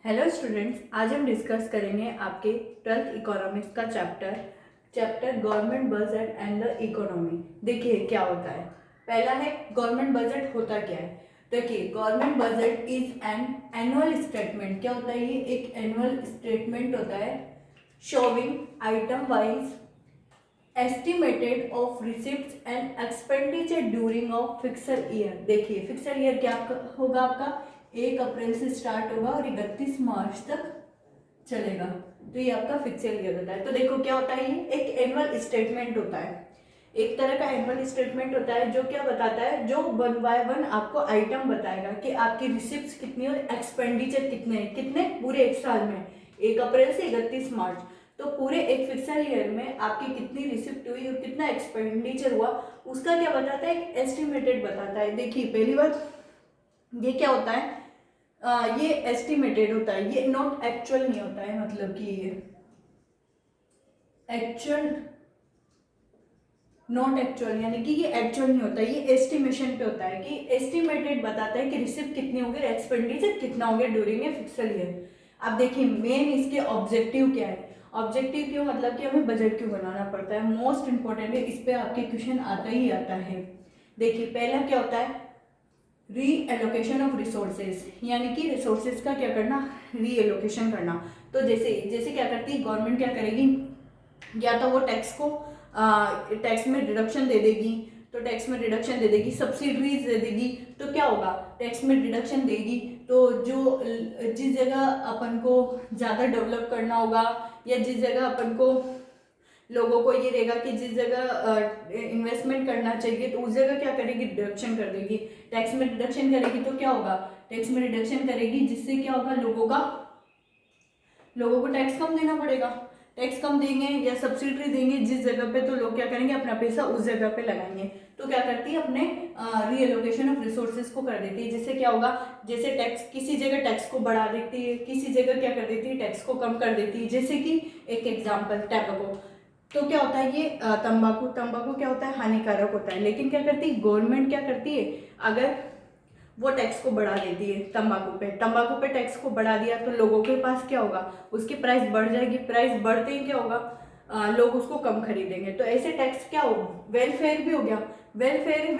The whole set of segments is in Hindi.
हेलो स्टूडेंट्स, आज हम डिस्कस करेंगे आपके 12th इकोनॉमिक्स का chapter government budget and the economy. देखिए क्या होता है। पहला है गवर्नमेंट बजट होता क्या है। देखिए government budget is an annual statement. क्या होता है ये? एक एनुअल स्टेटमेंट होता है showing item wise estimated of receipts and expenditure during of pixel year. देखिए फिक्सल ईयर क्या होगा आपका? 1 अप्रैल से स्टार्ट होगा और 31 मार्च तक चलेगा। तो ये आपका फिक्सल ईयर होता है। तो देखो क्या होता है, ये एक एनुअल स्टेटमेंट होता है, एक तरह का एनुअल स्टेटमेंट होता है जो क्या बताता है, जो 1 बाय 1 आपको आइटम बताएगा कि आपकी रिसिप्ट्स कितनी और एक्सपेंडिचर कितने पूरे एक साल में, 1 अप्रैल से 31 मार्च। तो पूरे एक फिक्सल ईयर में आपकी कितनी रिसिप्ट हुई और कितना एक्सपेंडिचर हुआ उसका क्या बताता है, एक एस्टिमेटेड बताता है। देखिए पहली बात ये क्या होता है, ये एस्टिमेटेड होता है, ये नॉट एक्चुअल नहीं होता है। मतलब कि ये एक्चुअल नॉट एक्चुअल यानी कि ये एक्चुअल नहीं होता है, ये एस्टिमेशन पे होता है कि एस्टिमेटेड बताता है कि रिसिप्ट कितनी होगी, एक्सपेंडिचर कितना हो गया ड्यूरिंग ए फिक्सल ईयर। अब देखिए मेन इसके ऑब्जेक्टिव क्या है। ऑब्जेक्टिव क्यों, मतलब कि हमें बजट क्यों बनाना पड़ता है, मोस्ट इंपॉर्टेंट है, इस पे आपके क्वेश्चन आता ही आता है। देखिए पहला क्या होता है, री एलोकेशन ऑफ रिसोर्सेज, यानी कि रिसोर्सेज का क्या करना, री एलोकेशन करना। तो जैसे जैसे क्या करती है गवर्नमेंट, क्या करेगी, या तो वो टैक्स में रिडक्शन दे देगी, तो टैक्स में रिडक्शन दे देगी, सब्सिडीज दे देगी, तो क्या होगा, टैक्स में रिडक्शन देगी तो जो जिस जगह अपन को ज़्यादा डेवलप करना होगा या जिस जगह अपन को लोगों को ये रहेगा कि जिस जगह इन्वेस्टमेंट करना चाहिए तो उस जगह क्या करेगी, डिडक्शन कर देगी। टैक्स में डिडक्शन करेगी तो क्या होगा, टैक्स में डिडक्शन करेगी जिससे क्या होगा, लोगों को टैक्स कम देना पड़ेगा। टैक्स कम देंगे या सब्सिडी देंगे जिस जगह पे, तो लोग क्या करेंगे, अपना पैसा उस जगह पे लगाएंगे। तो क्या करती है, अपने रीएलोकेशन ऑफ रिसोर्सेज को कर देती है। जिससे क्या होगा, जैसे टैक्स किसी जगह टैक्स को बढ़ा देती है, किसी जगह क्या कर देती है, टैक्स को कम कर देती है। जैसे कि एक एग्जाम्पल टैबको, तो क्या होता है ये तंबाकू क्या होता है, हानिकारक होता है। लेकिन क्या करती है गवर्नमेंट, क्या करती है, अगर वो टैक्स को बढ़ा देती है, तंबाकू पे टैक्स को बढ़ा दिया तो लोगों के पास क्या होगा, उसकी प्राइस बढ़ जाएगी। प्राइस बढ़ते ही क्या होगा, लोग उसको कम खरीदेंगे। तो ऐसे टैक्स क्या हो, वेलफेयर भी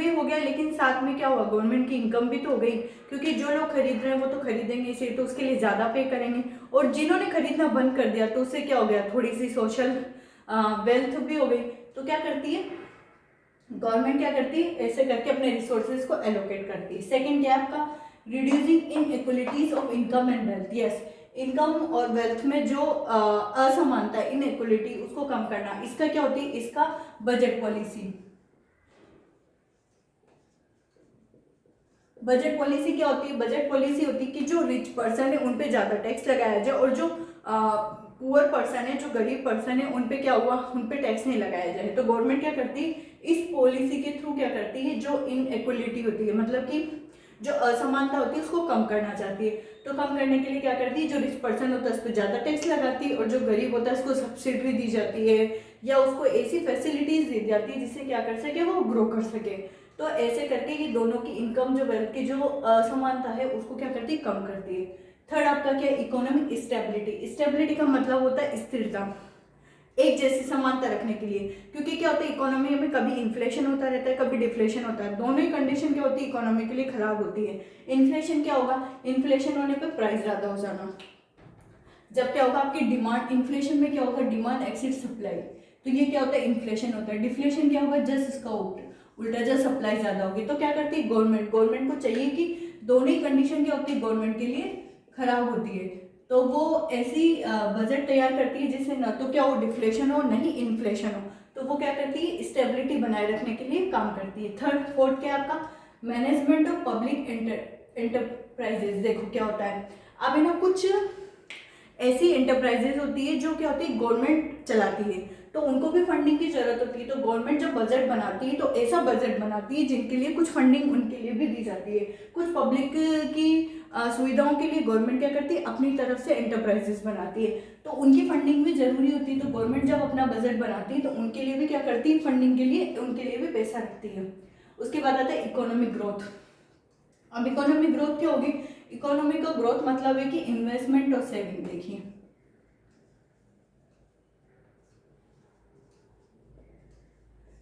हो गया, लेकिन साथ में क्या हुआ, गवर्नमेंट की इनकम भी तो हो गई, क्योंकि जो लोग खरीद रहे हैं वो तो खरीदेंगे इसे, तो उसके लिए ज़्यादा पे करेंगे। और जिन्होंने खरीदना बंद कर दिया तो उससे क्या हो गया, थोड़ी सी सोशल वेल्थ भी हो गई। तो क्या करती है गवर्नमेंट, क्या करती है, ऐसे करके अपने रिसोर्सेज को एलोकेट करती है। सेकंड क्या है आपका, reducing inequalities of income and wealth. Yes, income और वेल्थ में जो असमानता है, इनइक्वलिटी, उसको कम करना। इसका क्या होती है, इसका बजट पॉलिसी क्या होती है, बजट पॉलिसी होती है कि जो रिच पर्सन है उन पे ज़्यादा टैक्स लगाया जाए और जो पुअर पर्सन है, जो गरीब पर्सन है, उन पे क्या हुआ, उन पे टैक्स नहीं लगाया जाए। तो गवर्नमेंट क्या करती है, इस पॉलिसी के थ्रू क्या करती है, जो इनइक्वलिटी होती है, मतलब कि जो असमानता होती है उसको कम करना चाहती है। तो कम करने के लिए क्या करती है, जो रिच पर्सन होता है उस पर ज़्यादा टैक्स लगाती है और जो गरीब होता है उसको सब्सिडी दी जाती है या उसको ऐसी फैसिलिटीज दी जाती है जिससे क्या कर सके, वो ग्रो कर सके। तो ऐसे करके ये दोनों की इनकम, जो वेल्थ की जो असमानता है उसको क्या करती है, कम करती है। थर्ड आपका क्या है, इकोनॉमिक स्टेबिलिटी का मतलब होता है स्थिरता, एक जैसी समानता रखने के लिए। क्योंकि क्या होता है, इकोनॉमी में कभी इन्फ्लेशन होता रहता है, कभी डिफ्लेशन होता है। दोनों ही कंडीशन क्या होती है, इकोनॉमी के लिए खराब होती है। इन्फ्लेशन क्या होगा, इन्फ्लेशन होने पर प्राइस ज़्यादा हो जाना। जब क्या होगा, आपकी डिमांड, इन्फ्लेशन में क्या होगा, डिमांड एक्सीड सप्लाई, तो ये क्या होता है, इन्फ्लेशन होता है। डिफ्लेशन क्या होगा, जस्ट इसका उल्टा, जब सप्लाई ज़्यादा होगी। तो क्या करती है गवर्नमेंट को चाहिए कि दोनों ही कंडीशन क्या होती है, गवर्नमेंट के लिए खराब होती है। तो वो ऐसी बजट तैयार करती है जिससे न तो क्या हो, डिफ्लेशन हो, नहीं इन्फ्लेशन हो। तो वो क्या करती है, स्टेबिलिटी बनाए रखने के लिए काम करती है। फोर्थ क्या आपका, मैनेजमेंट ऑफ पब्लिक एंटरप्राइजेज। देखो क्या होता है, अब है ना, कुछ ऐसी एंटरप्राइजेज होती है जो क्या होती है, गवर्नमेंट चलाती है, तो उनको भी फंडिंग की जरूरत होती है। तो गवर्नमेंट जब बजट बनाती है तो ऐसा बजट बनाती है जिनके लिए कुछ फंडिंग उनके लिए भी दी जाती है। कुछ पब्लिक की सुविधाओं के लिए गवर्नमेंट क्या करती है, अपनी तरफ से एंटरप्राइजेस बनाती है, तो उनकी फंडिंग भी जरूरी होती है। तो गवर्नमेंट जब अपना बजट बनाती है तो उनके लिए भी क्या करती है, फंडिंग के लिए उनके लिए भी पैसा रखती है। उसके बाद आता है इकोनॉमिक ग्रोथ। अब इकोनॉमिक ग्रोथ क्या होगी, इकोनॉमी का ग्रोथ मतलब है कि इन्वेस्टमेंट और सेविंग। देखिए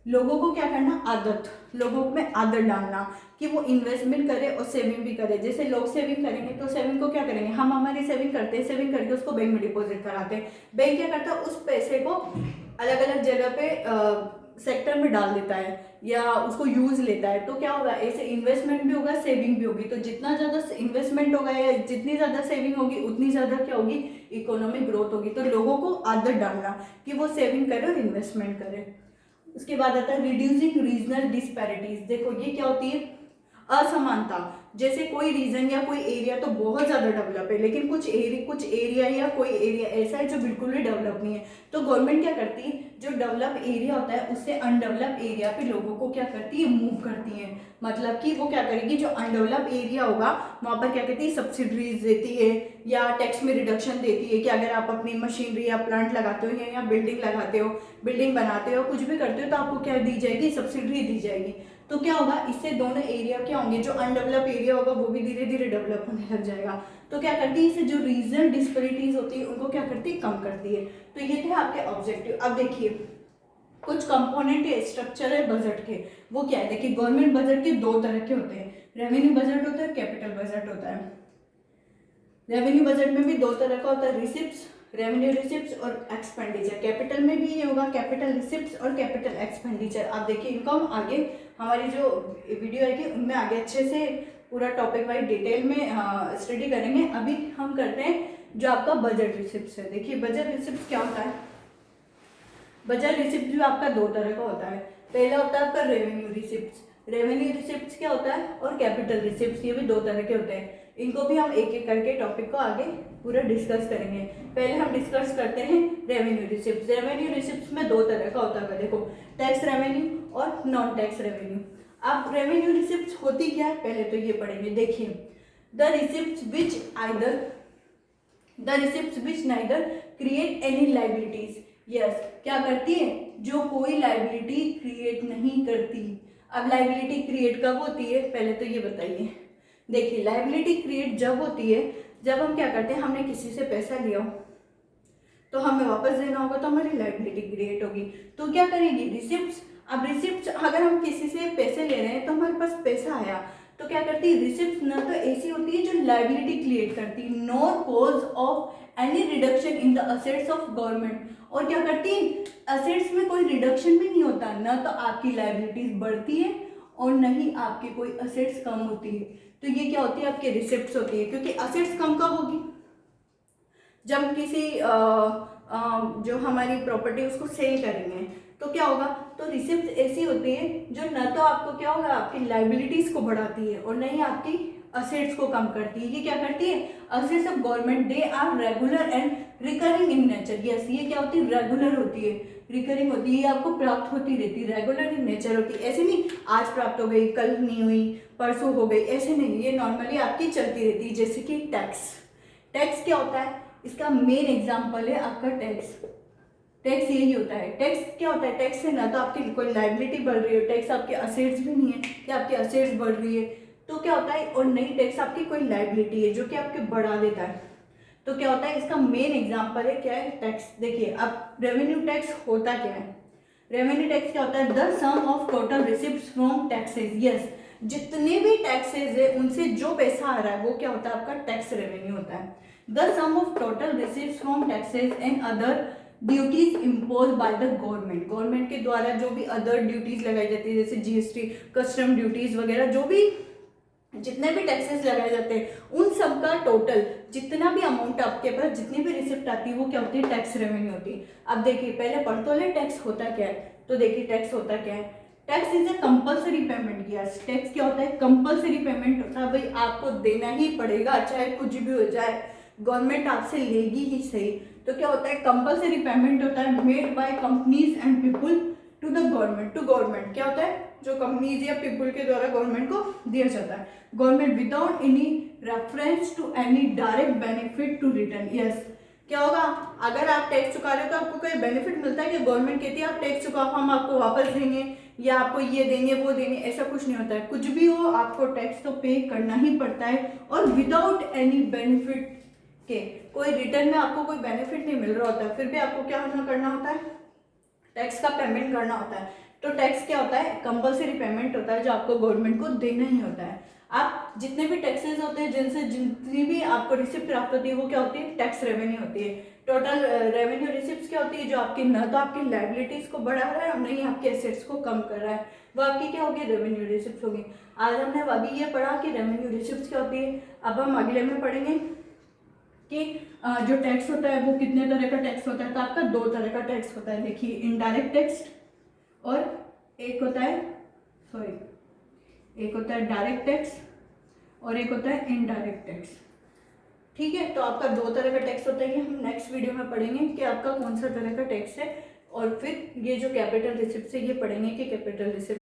लोगों को क्या करना, आदत, लोगों में आदत डालना कि वो इन्वेस्टमेंट करे और सेविंग भी करे। जैसे लोग सेविंग करेंगे तो सेविंग को क्या करेंगे, हम हमारी सेविंग करते हैं, सेविंग करके उसको बैंक में डिपॉजिट कराते हैं। बैंक क्या करता है, उस पैसे को अलग अलग जगह पे सेक्टर में डाल देता है या उसको यूज लेता है। तो क्या होगा, ऐसे इन्वेस्टमेंट भी होगा, सेविंग भी होगी। तो जितना ज़्यादा इन्वेस्टमेंट होगा या जितनी ज़्यादा सेविंग होगी उतनी ज़्यादा क्या होगी, इकोनॉमिक ग्रोथ होगी। तो लोगों को आदत डालना कि वो सेविंग करे और इन्वेस्टमेंट करे। उसके बाद आता है रिड्यूसिंग रीजनल डिस्पैरिटीज। देखो ये क्या होती है, असमानता। जैसे कोई रीजन या कोई एरिया तो बहुत ज़्यादा डेवलप है, लेकिन कुछ एरिया या कोई एरिया ऐसा है जो बिल्कुल भी डेवलप नहीं है। तो गवर्नमेंट क्या करती है, जो डेवलप एरिया होता है उससे अनडेवलप एरिया पे लोगों को क्या करती है, मूव करती है। मतलब कि वो क्या करेगी, जो अनडेवलप एरिया होगा वहाँ पर क्या कहती है, सब्सिडीज देती है या टैक्स में रिडक्शन देती है कि अगर आप अपनी मशीनरी या प्लांट लगाते हो या बिल्डिंग लगाते हो, बिल्डिंग बनाते हो, कुछ भी करते हो तो आपको क्या दी जाएगी, सब्सिडी दी जाएगी। तो क्या होगा, इससे दोनों एरिया क्या होंगे, जो अनडेवलप एरिया होगा वो भी धीरे धीरे डेवलप होने लग जाएगा। तो क्या करती है, इससे जो रीजनल डिस्पैरिटीज होती है उनको क्या करती है, कम करती है। तो ये थे आपके ऑब्जेक्टिव। अब देखिए कुछ कंपोनेंट या स्ट्रक्चर है बजट के, वो क्या है, देखिए गवर्नमेंट बजट के दो तरह के होते हैं, रेवेन्यू बजट होता है, कैपिटल बजट होता है। रेवेन्यू बजट में भी दो तरह का होता है, रिसिप्ट्स, रेवेन्यू रिसिप्ट्स और एक्सपेंडिचर। कैपिटल में भी ये होगा, कैपिटल रिसिप्ट्स और कैपिटल एक्सपेंडिचर। आप देखिए इनको हम आगे हमारी जो वीडियो आएगी उनमें आगे अच्छे से पूरा टॉपिक वाइज डिटेल में स्टडी करेंगे। अभी हम करते हैं जो आपका बजट रिसिप्ट्स है। देखिए बजट रिसिप्ट्स क्या होता है, बजट रिसिप्ट भी आपका दो तरह का होता है। पहला होता है आपका रेवेन्यू रिसिप्ट्स, रेवेन्यू रिसिप्ट्स क्या होता है, और कैपिटल रिसिप्ट्स, ये भी दो तरह के होते हैं। इनको भी हम एक एक करके टॉपिक को आगे पूरा डिस्कस करेंगे। पहले हम डिस्कस करते हैं रेवेन्यू रिसिप्ट्स। रेवेन्यू रिसिप्ट्स में दो तरह का होता है, देखो टैक्स रेवेन्यू और नॉन टैक्स रेवेन्यू। अब रेवेन्यू रिसिप्ट्स होती क्या है, पहले तो ये पढ़ेंगे। देखिए the receipts which neither create any liabilities. Yes, क्या करती है, जो कोई लाइबिलिटी क्रिएट नहीं करती। अब लाइबिलिटी क्रिएट कब होती है, पहले तो ये बताइए। देखिए लाइबिलिटी क्रिएट जब होती है जब हम क्या करते हैं, हमने किसी से पैसा लिया हो तो हमें वापस देना होगा, तो हमारी लाइबिलिटी क्रिएट होगी। तो क्या करेगी, रिसिप्ट्स। अब रिसिप्ट्स अगर हम किसी से पैसे ले रहे हैं तो हमारे पास पैसा आया, तो क्या करती है रिसिप्ट्स, ना तो ऐसी होती है जो लाइबिलिटी क्रिएट करती है, nor cause of any reduction in the assets of government. और क्या करती है, असेट्स में कोई रिडक्शन भी नहीं होता, ना तो आपकी लाइबिलिटीज बढ़ती है और न ही आपकी कोई असेट्स कम होती है। तो ये क्या होती है, आपकी रिसिप्ट्स होती है। क्योंकि असेट्स कम कब होगी, जब किसी जो हमारी प्रॉपर्टी उसको सेल करेंगे तो क्या होगा, तो रिसिप्ट ऐसी होती है जो न तो आपको क्या होगा, आपकी लाइबिलिटीज को बढ़ाती है और न ही आपकी असेट्स को कम करती है। ये क्या करती है, assets of government they are regular and recurring in nature. Yes, ये क्या होती है, रेगुलर होती है, रिकरिंग होती है, ये आपको प्राप्त होती रहती है, रेगुलर इन नेचर होती है। ऐसे नहीं आज प्राप्त हो गई, कल नहीं हुई, परसों हो गई, ऐसे नहीं, ये नॉर्मली आपकी चलती रहती है। जैसे कि टैक्स, टैक्स क्या होता है, इसका मेन एग्जाम्पल है आपका टैक्स। टैक्स यही होता है, टैक्स क्या होता है, टैक्स से ना तो आपकी कोई लाइबिलिटी बढ़ रही है, टैक्स आपके असेट्स भी नहीं है कि आपकी असेट्स बढ़ रही है, तो क्या होता है, और नई टैक्स आपकी कोई लाइबिलिटी है जो कि आपके बढ़ा देता है। तो क्या होता है, इसका मेन एग्जाम्पल है क्या है, टैक्स। देखिए अब रेवेन्यू टैक्स होता क्या है, रेवेन्यू टैक्स क्या होता है, the sum of total receipts from taxes. Yes, जितने भी टैक्सेस है उनसे जो पैसा आ रहा है वो क्या होता है, आपका टैक्स रेवेन्यू होता है। The sum of total receipts from taxes and other duties impose by the government. Government के द्वारा जो भी अदर ड्यूटीज लगाई जाती है, जैसे जीएसटी, कस्टम ड्यूटीज वगैरह, जो भी जितने भी टैक्सेस लगाए जाते हैं उन सब का टोटल जितना भी अमाउंट आपके पास, जितनी भी रिसिप्ट आती है वो क्या होती है, टैक्स रेवेन्यू होती है। अब देखिए पहले पढ़ तो ले टैक्स होता क्या है। तो देखिए टैक्स होता क्या है, tax is a compulsory payment. Yes, tax क्या होता है, कंपल्सरी पेमेंट होता है, भाई आपको देना ही पड़ेगा, चाहे कुछ भी हो जाए, गवर्नमेंट आपसे लेगी ही सही। तो क्या होता है, कंपल्सरी पेमेंट होता है, made by companies and people to the government. To government क्या होता है, जो कंपनीज या पीपल के द्वारा गवर्नमेंट को दिया जाता है, government without any reference to any direct benefit to return. Yes, क्या होगा, अगर आप टैक्स चुका रहे हो तो आपको कोई बेनिफिट मिलता है कि गवर्नमेंट कहती है आप टैक्स चुकाओ हम आपको वापस देंगे, या आपको ये देंगे वो देंगे, ऐसा कुछ नहीं होता है। कुछ भी हो आपको टैक्स तो पे करना ही पड़ता है, और विदाउट एनी बेनिफिट के। कोई रिटर्न में आपको कोई बेनिफिट नहीं मिल रहा होता है, फिर भी आपको क्या करना होता है, टैक्स का पेमेंट करना होता है। तो टैक्स क्या होता है, कंपलसरी पेमेंट होता है जो आपको गवर्नमेंट को देना ही होता है। आप जितने भी टैक्सेस होते हैं, जिनसे जितनी भी आपको रिसिप्ट प्राप्त होती है, वो क्या होती है, टैक्स रेवेन्यू होती है। टोटल रेवेन्यू रिसिप्ट क्या होती है, जो आपकी न तो आपकी लाइबिलिटीज को बढ़ा रहा है और न ही आपके एसेट्स को कम कर रहा है, वो आपकी क्या होगी, रेवेन्यू रिसिप्ट होगी। आज हमने अभी ये पढ़ा कि रेवेन्यू रिसिप्ट क्या होती है। अब हम अगले में पढ़ेंगे कि जो टैक्स होता है वो कितने तरह का टैक्स होता है। तो आपका दो तरह का टैक्स होता है, देखिए, इनडायरेक्ट टैक्स और एक होता है एक होता है डायरेक्ट टैक्स और एक होता है इनडायरेक्ट टैक्स। ठीक है, तो आपका दो तरह का टैक्स होता है। ये हम नेक्स्ट वीडियो में पढ़ेंगे कि आपका कौन सा तरह का टैक्स है। और फिर ये जो कैपिटल रिसिप्ट है ये पढ़ेंगे कि कैपिटल रिसिप्ट